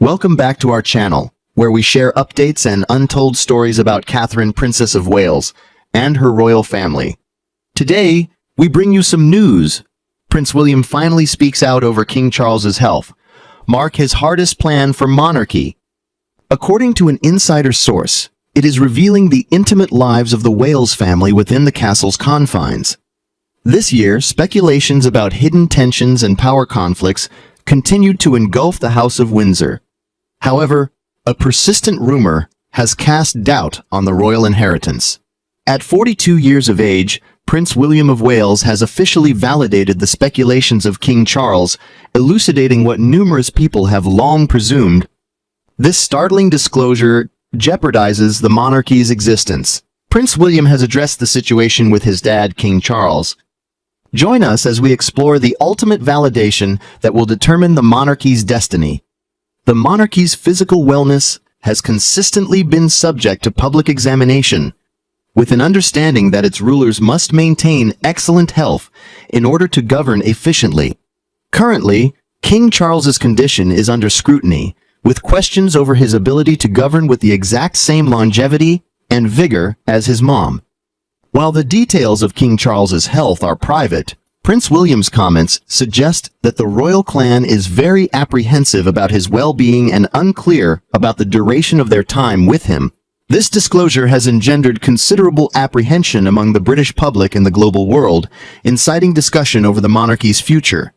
Welcome back to our channel, where we share updates and untold stories about Catherine, Princess of Wales, and her royal family. Today, we bring you some news. Prince William finally speaks out over King Charles's health, mark his hardest plan for monarchy. According to an insider source, it is revealing the intimate lives of the Wales family within the castle's confines. This year, speculations about hidden tensions and power conflicts continued to engulf the House of Windsor. However, a persistent rumor has cast doubt on the royal inheritance. At 42 years of age, Prince William of Wales has officially validated the speculations of King Charles, elucidating what numerous people have long presumed. This startling disclosure jeopardizes the monarchy's existence. Prince William has addressed the situation with his dad, King Charles. Join us as we explore the ultimate validation that will determine the monarchy's destiny. The monarchy's physical wellness has consistently been subject to public examination, with an understanding that its rulers must maintain excellent health in order to govern efficiently. Currently, King Charles's condition is under scrutiny, with questions over his ability to govern with the exact same longevity and vigor as his mom. While the details of King Charles's health are private, Prince William's comments suggest that the royal clan is very apprehensive about his well-being and unclear about the duration of their time with him. This disclosure has engendered considerable apprehension among the British public and the global world, inciting discussion over the monarchy's future.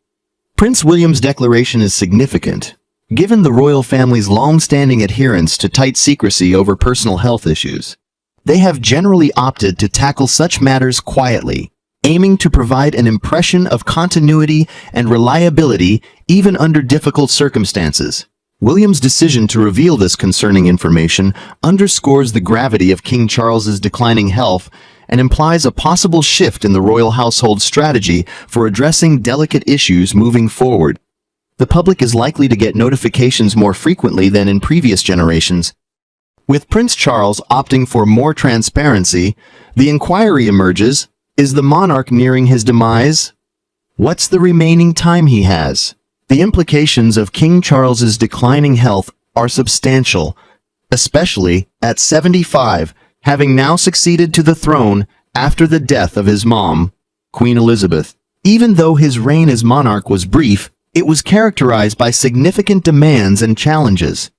Prince William's declaration is significant, given the royal family's long-standing adherence to tight secrecy over personal health issues. They have generally opted to tackle such matters quietly, aiming to provide an impression of continuity and reliability even under difficult circumstances. William's decision to reveal this concerning information underscores the gravity of King Charles's declining health and implies a possible shift in the royal household strategy for addressing delicate issues moving forward. The public is likely to get notifications more frequently than in previous generations. With Prince Charles opting for more transparency, the inquiry emerges: is the monarch nearing his demise? What's the remaining time he has? The implications of King Charles's declining health are substantial, especially at 75, having now succeeded to the throne after the death of his mom, Queen Elizabeth. Even though his reign as monarch was brief, it was characterized by significant demands and challenges.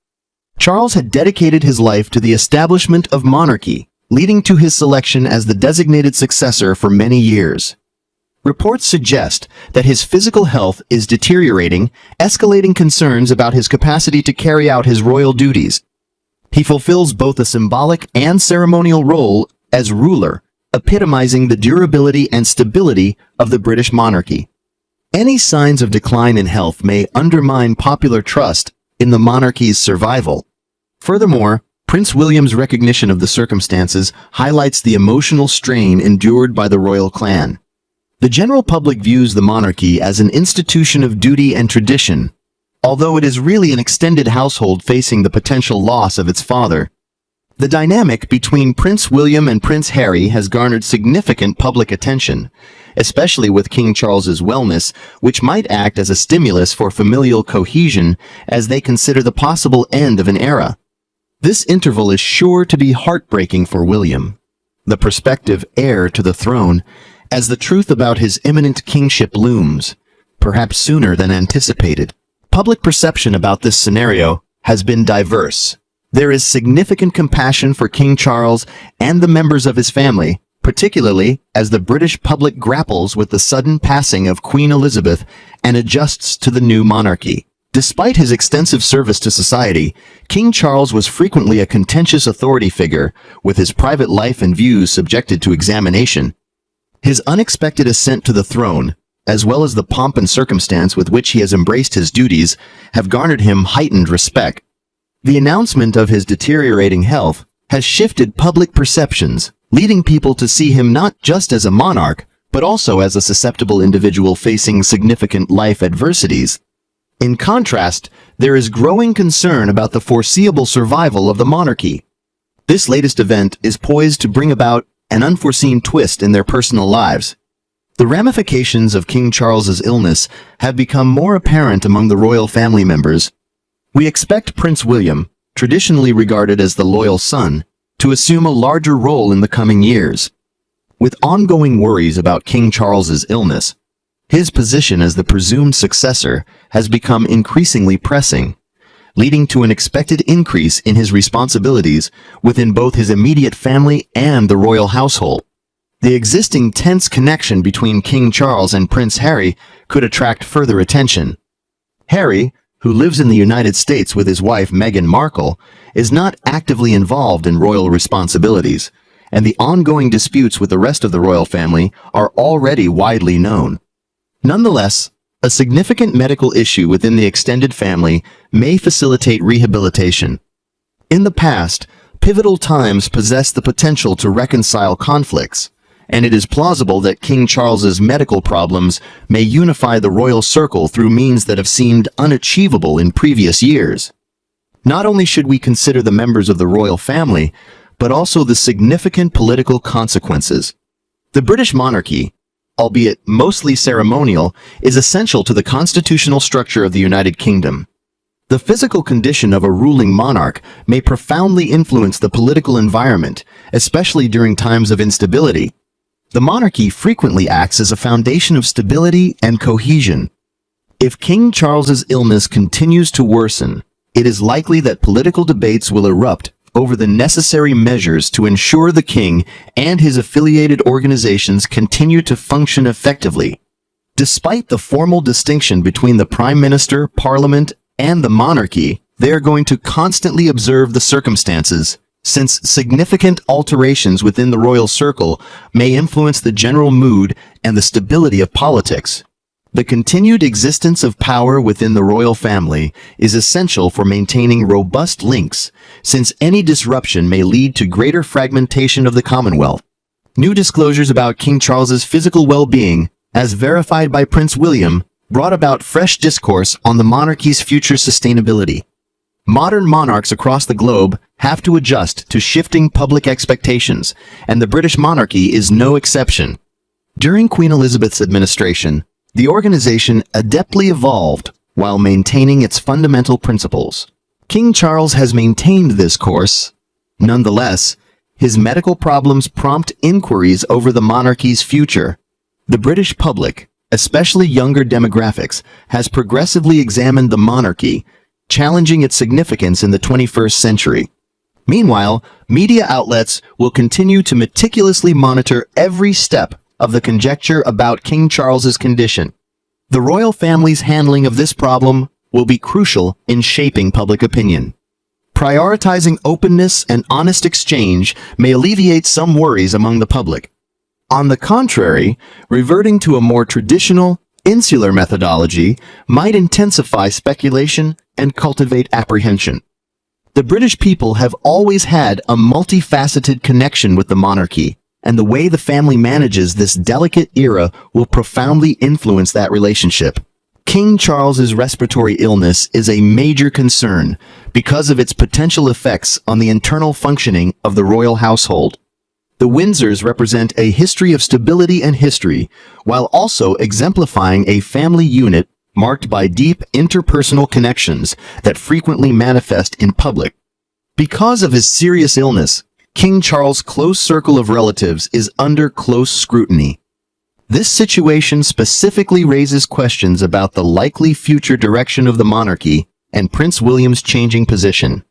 Charles had dedicated his life to the establishment of monarchy, leading to his selection as the designated successor for many years. Reports suggest that his physical health is deteriorating, escalating concerns about his capacity to carry out his royal duties. He fulfills both a symbolic and ceremonial role as ruler, epitomizing the durability and stability of the British monarchy. Any signs of decline in health may undermine popular trust in the monarchy's survival. Furthermore, Prince William's recognition of the circumstances highlights the emotional strain endured by the royal clan. The general public views the monarchy as an institution of duty and tradition, although it is really an extended household facing the potential loss of its father. The dynamic between Prince William and Prince Harry has garnered significant public attention, especially with King Charles's wellness, which might act as a stimulus for familial cohesion as they consider the possible end of an era. This interval is sure to be heartbreaking for William, the prospective heir to the throne, as the truth about his imminent kingship looms, perhaps sooner than anticipated. Public perception about this scenario has been diverse. There is significant compassion for King Charles and the members of his family, particularly as the British public grapples with the sudden passing of Queen Elizabeth and adjusts to the new monarchy. Despite his extensive service to society, King Charles was frequently a contentious authority figure, with his private life and views subjected to examination. His unexpected ascent to the throne, as well as the pomp and circumstance with which he has embraced his duties, have garnered him heightened respect. The announcement of his deteriorating health has shifted public perceptions, leading people to see him not just as a monarch, but also as a susceptible individual facing significant life adversities. In contrast, there is growing concern about the foreseeable survival of the monarchy. This latest event is poised to bring about an unforeseen twist in their personal lives. The ramifications of King Charles's illness have become more apparent among the royal family members. We expect Prince William, traditionally regarded as the loyal son, to assume a larger role in the coming years. With ongoing worries about King Charles's illness, his position as the presumed successor has become increasingly pressing, leading to an expected increase in his responsibilities within both his immediate family and the royal household. The existing tense connection between King Charles and Prince Harry could attract further attention. Harry, who lives in the United States with his wife Meghan Markle, is not actively involved in royal responsibilities, and the ongoing disputes with the rest of the royal family are already widely known. Nonetheless, a significant medical issue within the extended family may facilitate rehabilitation. In the past, pivotal times possess the potential to reconcile conflicts, and it is plausible that King Charles's medical problems may unify the royal circle through means that have seemed unachievable in previous years. Not only should we consider the members of the royal family, but also the significant political consequences. The British monarchy, albeit mostly ceremonial, is essential to the constitutional structure of the United Kingdom. The physical condition of a ruling monarch may profoundly influence the political environment, especially during times of instability. The monarchy frequently acts as a foundation of stability and cohesion. If King Charles's illness continues to worsen, it is likely that political debates will erupt over the necessary measures to ensure the king and his affiliated organizations continue to function effectively. Despite the formal distinction between the Prime Minister, Parliament, and the monarchy, they are going to constantly observe the circumstances, since significant alterations within the royal circle may influence the general mood and the stability of politics. The continued existence of power within the royal family is essential for maintaining robust links, since any disruption may lead to greater fragmentation of the Commonwealth. New disclosures about King Charles's physical well-being, as verified by Prince William, brought about fresh discourse on the monarchy's future sustainability. Modern monarchs across the globe have to adjust to shifting public expectations, and the British monarchy is no exception. During Queen Elizabeth's administration, the organization adeptly evolved while maintaining its fundamental principles. King Charles has maintained this course. Nonetheless, his medical problems prompt inquiries over the monarchy's future. The British public, especially younger demographics, has progressively examined the monarchy, challenging its significance in the 21st century. Meanwhile, media outlets will continue to meticulously monitor every step of the conjecture about King Charles's condition. The royal family's handling of this problem will be crucial in shaping public opinion. Prioritizing openness and honest exchange may alleviate some worries among the public. On the contrary, reverting to a more traditional, insular methodology might intensify speculation and cultivate apprehension. The British people have always had a multifaceted connection with the monarchy, and the way the family manages this delicate era will profoundly influence that relationship. King Charles's respiratory illness is a major concern because of its potential effects on the internal functioning of the royal household. The Windsors represent a history of stability and history, while also exemplifying a family unit marked by deep interpersonal connections that frequently manifest in public. Because of his serious illness, King Charles' close circle of relatives is under close scrutiny. This situation specifically raises questions about the likely future direction of the monarchy and Prince William's changing position.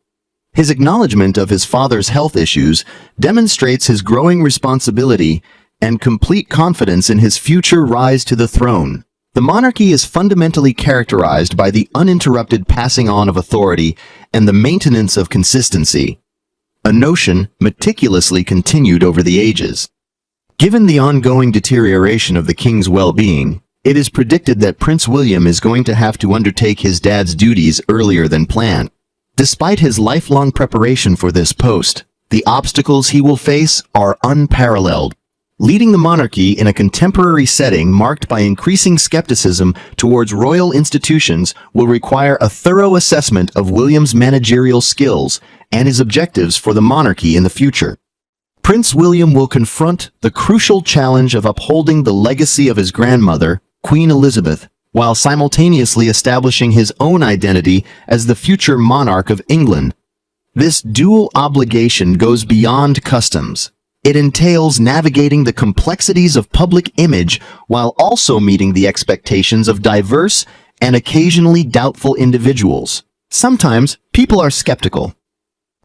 His acknowledgement of his father's health issues demonstrates his growing responsibility and complete confidence in his future rise to the throne. The monarchy is fundamentally characterized by the uninterrupted passing on of authority and the maintenance of consistency, a notion meticulously continued over the ages. Given the ongoing deterioration of the king's well-being, it is predicted that Prince William is going to have to undertake his dad's duties earlier than planned. Despite his lifelong preparation for this post, the obstacles he will face are unparalleled. Leading the monarchy in a contemporary setting marked by increasing skepticism towards royal institutions will require a thorough assessment of William's managerial skills and his objectives for the monarchy in the future. Prince William will confront the crucial challenge of upholding the legacy of his grandmother, Queen Elizabeth, while simultaneously establishing his own identity as the future monarch of England. This dual obligation goes beyond customs. It entails navigating the complexities of public image while also meeting the expectations of diverse and occasionally doubtful individuals. Sometimes people are skeptical.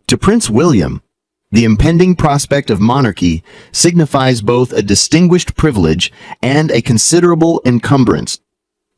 To Prince William, the impending prospect of monarchy signifies both a distinguished privilege and a considerable encumbrance.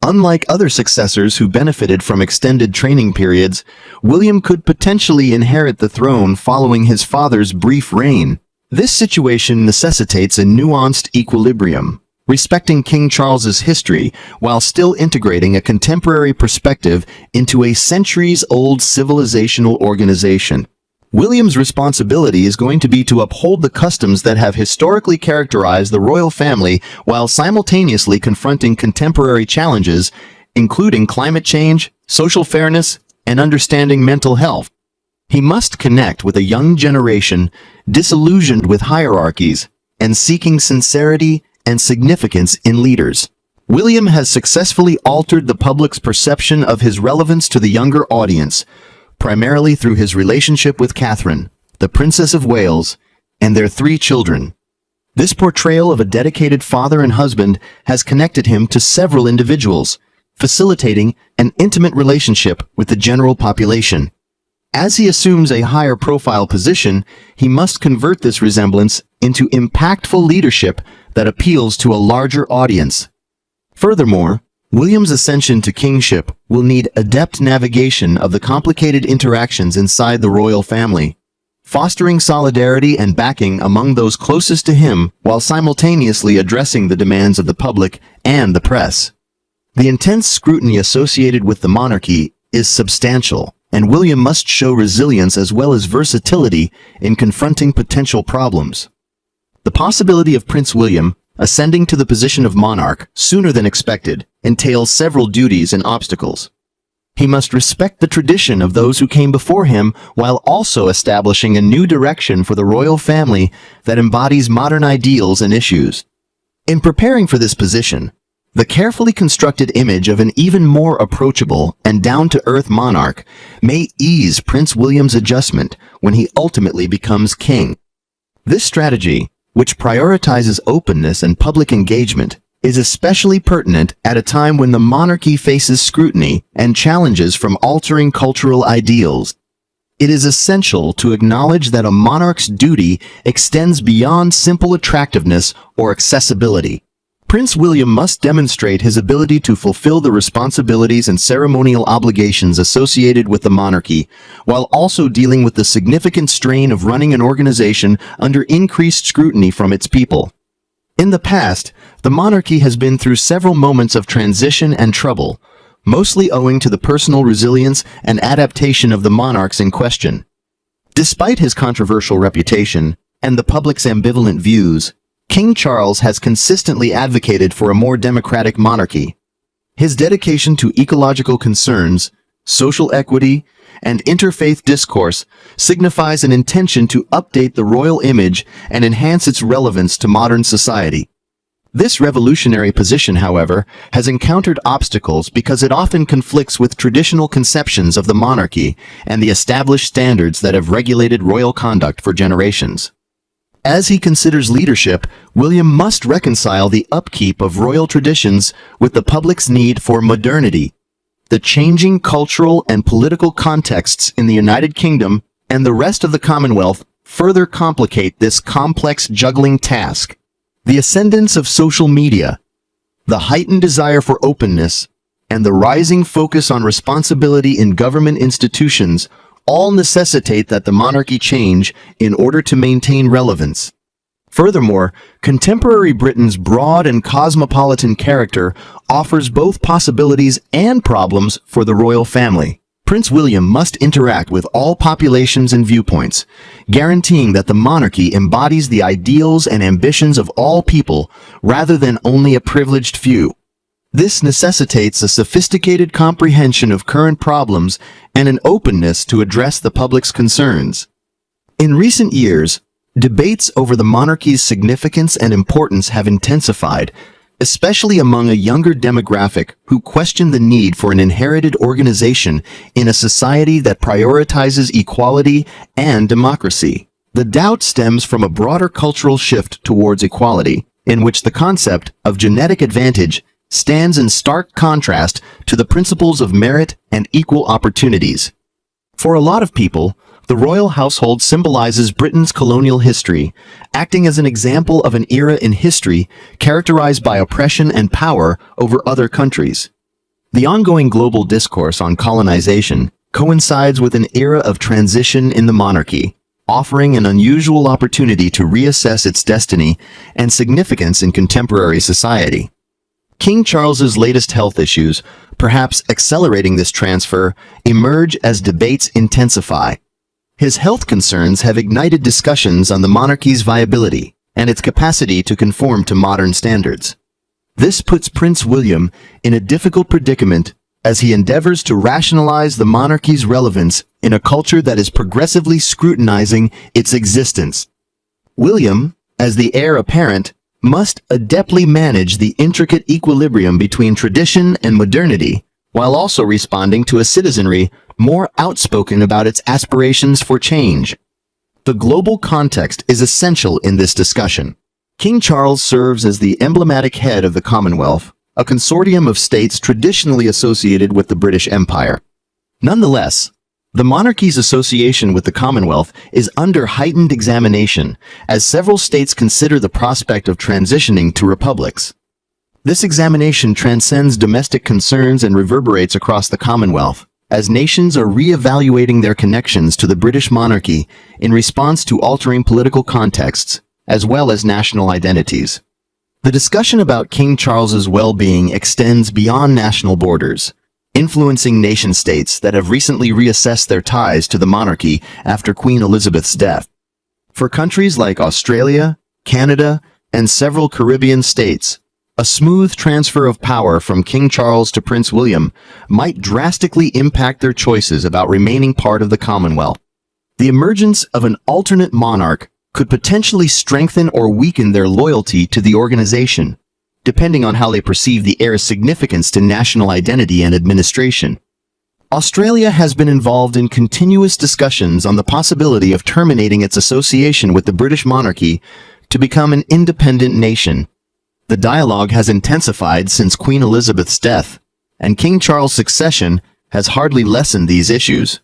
Unlike other successors who benefited from extended training periods, William could potentially inherit the throne following his father's brief reign. This situation necessitates a nuanced equilibrium, respecting King Charles's history while still integrating a contemporary perspective into a centuries-old civilizational organization. William's responsibility is going to be to uphold the customs that have historically characterized the royal family while simultaneously confronting contemporary challenges, including climate change, social fairness, and understanding mental health. He must connect with a young generation disillusioned with hierarchies and seeking sincerity and significance in leaders. William has successfully altered the public's perception of his relevance to the younger audience, primarily through his relationship with Catherine, the Princess of Wales, and their 3 children. This portrayal of a dedicated father and husband has connected him to several individuals, facilitating an intimate relationship with the general population. As he assumes a higher profile position, he must convert this resemblance into impactful leadership that appeals to a larger audience. Furthermore, William's ascension to kingship will need adept navigation of the complicated interactions inside the royal family, fostering solidarity and backing among those closest to him while simultaneously addressing the demands of the public and the press. The intense scrutiny associated with the monarchy is substantial, and William must show resilience as well as versatility in confronting potential problems. The possibility of Prince William ascending to the position of monarch sooner than expected entails several duties and obstacles. He must respect the tradition of those who came before him while also establishing a new direction for the royal family that embodies modern ideals and issues. In preparing for this position, the carefully constructed image of an even more approachable and down-to-earth monarch may ease Prince William's adjustment when he ultimately becomes king. This strategy, which prioritizes openness and public engagement, is especially pertinent at a time when the monarchy faces scrutiny and challenges from altering cultural ideals. It is essential to acknowledge that a monarch's duty extends beyond simple attractiveness or accessibility. Prince William must demonstrate his ability to fulfill the responsibilities and ceremonial obligations associated with the monarchy, while also dealing with the significant strain of running an organization under increased scrutiny from its people. In the past, the monarchy has been through several moments of transition and trouble, mostly owing to the personal resilience and adaptation of the monarchs in question. Despite his controversial reputation and the public's ambivalent views, King Charles has consistently advocated for a more democratic monarchy. His dedication to ecological concerns, social equity, and interfaith discourse signifies an intention to update the royal image and enhance its relevance to modern society. This revolutionary position, however, has encountered obstacles because it often conflicts with traditional conceptions of the monarchy and the established standards that have regulated royal conduct for generations. As he considers leadership, William must reconcile the upkeep of royal traditions with the public's need for modernity. The changing cultural and political contexts in the United Kingdom and the rest of the Commonwealth further complicate this complex juggling task. The ascendance of social media, the heightened desire for openness, and the rising focus on responsibility in government institutions all necessitate that the monarchy change in order to maintain relevance. Furthermore, contemporary Britain's broad and cosmopolitan character offers both possibilities and problems for the royal family. Prince William must interact with all populations and viewpoints, guaranteeing that the monarchy embodies the ideals and ambitions of all people rather than only a privileged few. This necessitates a sophisticated comprehension of current problems and an openness to address the public's concerns. In recent years, debates over the monarchy's significance and importance have intensified, especially among a younger demographic who question the need for an inherited organization in a society that prioritizes equality and democracy. The doubt stems from a broader cultural shift towards equality, in which the concept of genetic advantage stands in stark contrast to the principles of merit and equal opportunities. For a lot of people, the royal household symbolizes Britain's colonial history, acting as an example of an era in history characterized by oppression and power over other countries. The ongoing global discourse on colonization coincides with an era of transition in the monarchy, offering an unusual opportunity to reassess its destiny and significance in contemporary society. King Charles's latest health issues, perhaps accelerating this transfer, emerge as debates intensify. His health concerns have ignited discussions on the monarchy's viability and its capacity to conform to modern standards. This puts Prince William in a difficult predicament as he endeavors to rationalize the monarchy's relevance in a culture that is progressively scrutinizing its existence. William, as the heir apparent, must adeptly manage the intricate equilibrium between tradition and modernity, while also responding to a citizenry more outspoken about its aspirations for change. The global context is essential in this discussion. King Charles serves as the emblematic head of the Commonwealth, a consortium of states traditionally associated with the British Empire. Nonetheless, the monarchy's association with the Commonwealth is under heightened examination, as several states consider the prospect of transitioning to republics. This examination transcends domestic concerns and reverberates across the Commonwealth, as nations are re-evaluating their connections to the British monarchy in response to altering political contexts, as well as national identities. The discussion about King Charles's well-being extends beyond national borders, influencing nation-states that have recently reassessed their ties to the monarchy after Queen Elizabeth's death. For countries like Australia, Canada, and several Caribbean states, a smooth transfer of power from King Charles to Prince William might drastically impact their choices about remaining part of the Commonwealth. The emergence of an alternate monarch could potentially strengthen or weaken their loyalty to the organization, depending on how they perceive the heir's significance to national identity and administration. Australia has been involved in continuous discussions on the possibility of terminating its association with the British monarchy to become an independent nation. The dialogue has intensified since Queen Elizabeth's death, and King Charles' succession has hardly lessened these issues.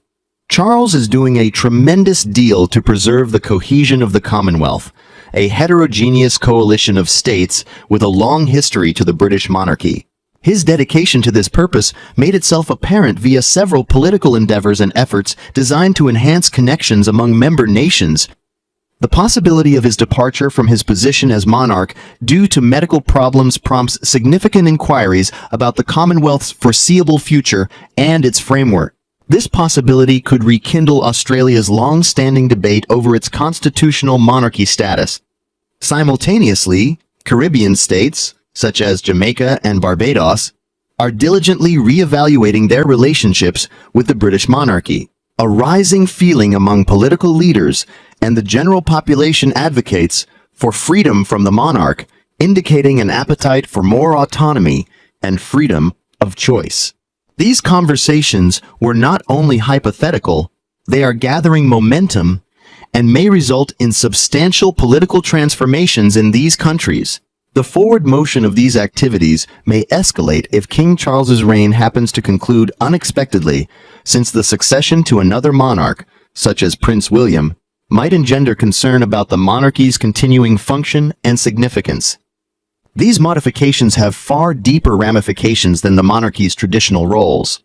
Charles is doing a tremendous deal to preserve the cohesion of the Commonwealth, a heterogeneous coalition of states with a long history to the British monarchy. His dedication to this purpose made itself apparent via several political endeavors and efforts designed to enhance connections among member nations. The possibility of his departure from his position as monarch due to medical problems prompts significant inquiries about the Commonwealth's foreseeable future and its framework. This possibility could rekindle Australia's long-standing debate over its constitutional monarchy status. Simultaneously, Caribbean states, such as Jamaica and Barbados, are diligently re-evaluating their relationships with the British monarchy. A rising feeling among political leaders and the general population advocates for freedom from the monarch, indicating an appetite for more autonomy and freedom of choice. These conversations were not only hypothetical, they are gathering momentum and may result in substantial political transformations in these countries. The forward motion of these activities may escalate if King Charles's reign happens to conclude unexpectedly, since the succession to another monarch, such as Prince William, might engender concern about the monarchy's continuing function and significance. These modifications have far deeper ramifications than the monarchy's traditional roles.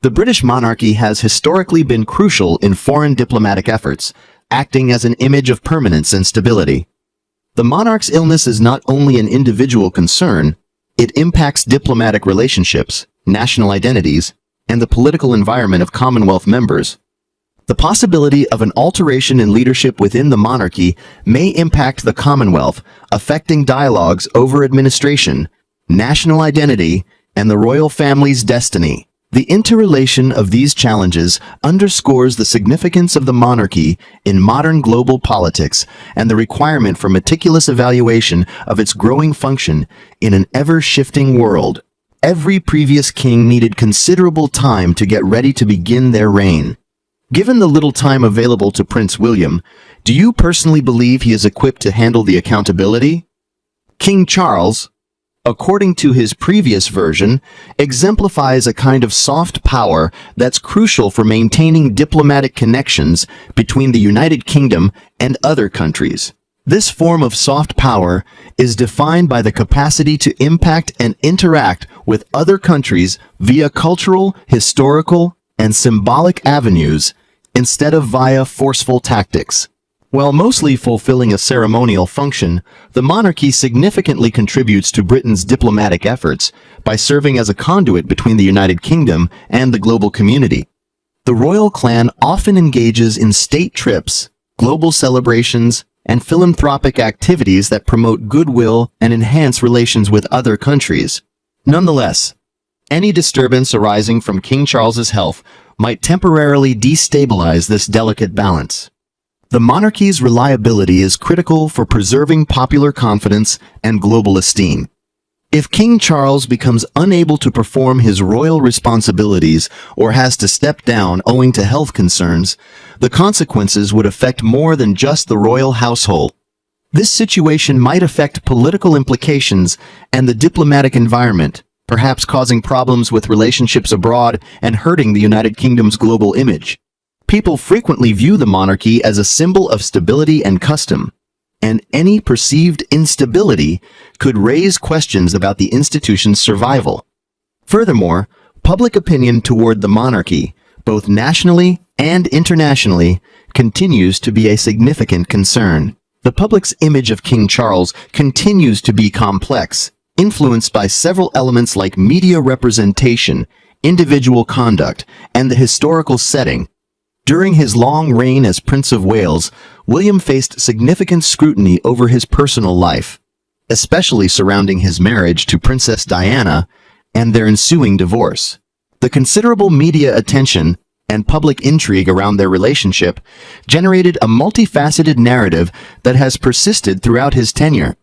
The British monarchy has historically been crucial in foreign diplomatic efforts, acting as an image of permanence and stability. The monarch's illness is not only an individual concern, it impacts diplomatic relationships, national identities, and the political environment of Commonwealth members. The possibility of an alteration in leadership within the monarchy may impact the Commonwealth, affecting dialogues over administration, national identity, and the royal family's destiny. The interrelation of these challenges underscores the significance of the monarchy in modern global politics and the requirement for meticulous evaluation of its growing function in an ever-shifting world. Every previous king needed considerable time to get ready to begin their reign. Given the little time available to Prince William, do you personally believe he is equipped to handle the accountability? King Charles, according to his previous version, exemplifies a kind of soft power that's crucial for maintaining diplomatic connections between the United Kingdom and other countries. This form of soft power is defined by the capacity to impact and interact with other countries via cultural, historical, and symbolic avenues instead of via forceful tactics. While mostly fulfilling a ceremonial function, the monarchy significantly contributes to Britain's diplomatic efforts by serving as a conduit between the United Kingdom and the global community. The royal clan often engages in state trips, global celebrations, and philanthropic activities that promote goodwill and enhance relations with other countries. Nonetheless, any disturbance arising from King Charles's health might temporarily destabilize this delicate balance. The monarchy's reliability is critical for preserving popular confidence and global esteem. If King Charles becomes unable to perform his royal responsibilities or has to step down owing to health concerns, the consequences would affect more than just the royal household. This situation might affect political implications and the diplomatic environment, perhaps causing problems with relationships abroad and hurting the United Kingdom's global image. People frequently view the monarchy as a symbol of stability and custom, and any perceived instability could raise questions about the institution's survival. Furthermore, public opinion toward the monarchy, both nationally and internationally, continues to be a significant concern. The public's image of King Charles continues to be complex, influenced by several elements like media representation, individual conduct, and the historical setting. During his long reign as Prince of Wales, William faced significant scrutiny over his personal life, especially surrounding his marriage to Princess Diana and their ensuing divorce. The considerable media attention and public intrigue around their relationship generated a multifaceted narrative that has persisted throughout his tenure.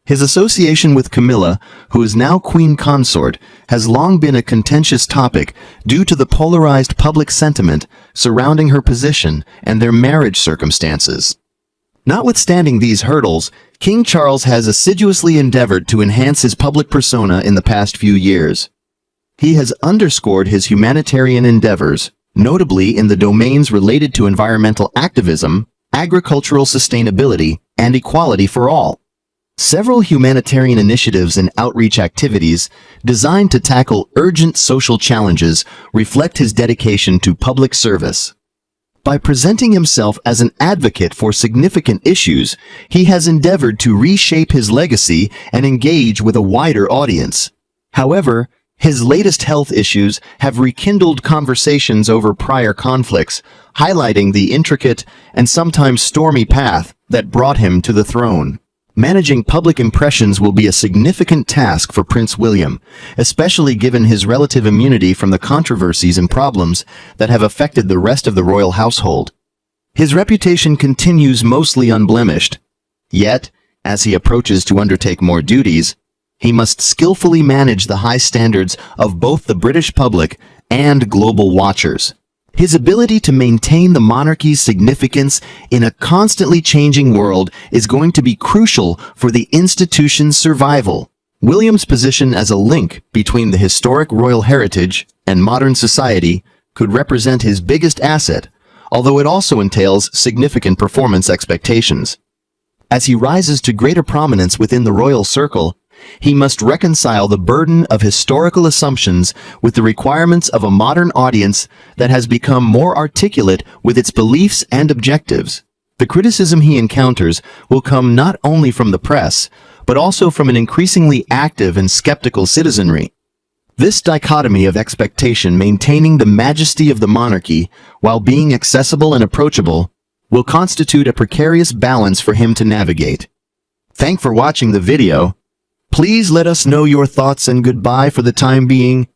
His association with Camilla, who is now Queen Consort, has long been a contentious topic due to the polarized public sentiment surrounding her position and their marriage circumstances. Notwithstanding these hurdles, King Charles has assiduously endeavored to enhance his public persona in the past few years. He has underscored his humanitarian endeavors, notably in the domains related to environmental activism, agricultural sustainability, and equality for all. Several humanitarian initiatives and outreach activities designed to tackle urgent social challenges reflect his dedication to public service. By presenting himself as an advocate for significant issues, he has endeavored to reshape his legacy and engage with a wider audience. However, his latest health issues have rekindled conversations over prior conflicts, highlighting the intricate and sometimes stormy path that brought him to the throne. Managing public impressions will be a significant task for Prince William, especially given his relative immunity from the controversies and problems that have affected the rest of the royal household. His reputation continues mostly unblemished. Yet, as he approaches to undertake more duties, he must skillfully manage the high standards of both the British public and global watchers. His ability to maintain the monarchy's significance in a constantly changing world is going to be crucial for the institution's survival. William's position as a link between the historic royal heritage and modern society could represent his biggest asset, although it also entails significant performance expectations. As he rises to greater prominence within the royal circle, he must reconcile the burden of historical assumptions with the requirements of a modern audience that has become more articulate with its beliefs and objectives. The criticism he encounters will come not only from the press, but also from an increasingly active and skeptical citizenry. This dichotomy of expectation, maintaining the majesty of the monarchy while being accessible and approachable, will constitute a precarious balance for him to navigate. Thanks for watching the video. Please let us know your thoughts and goodbye for the time being.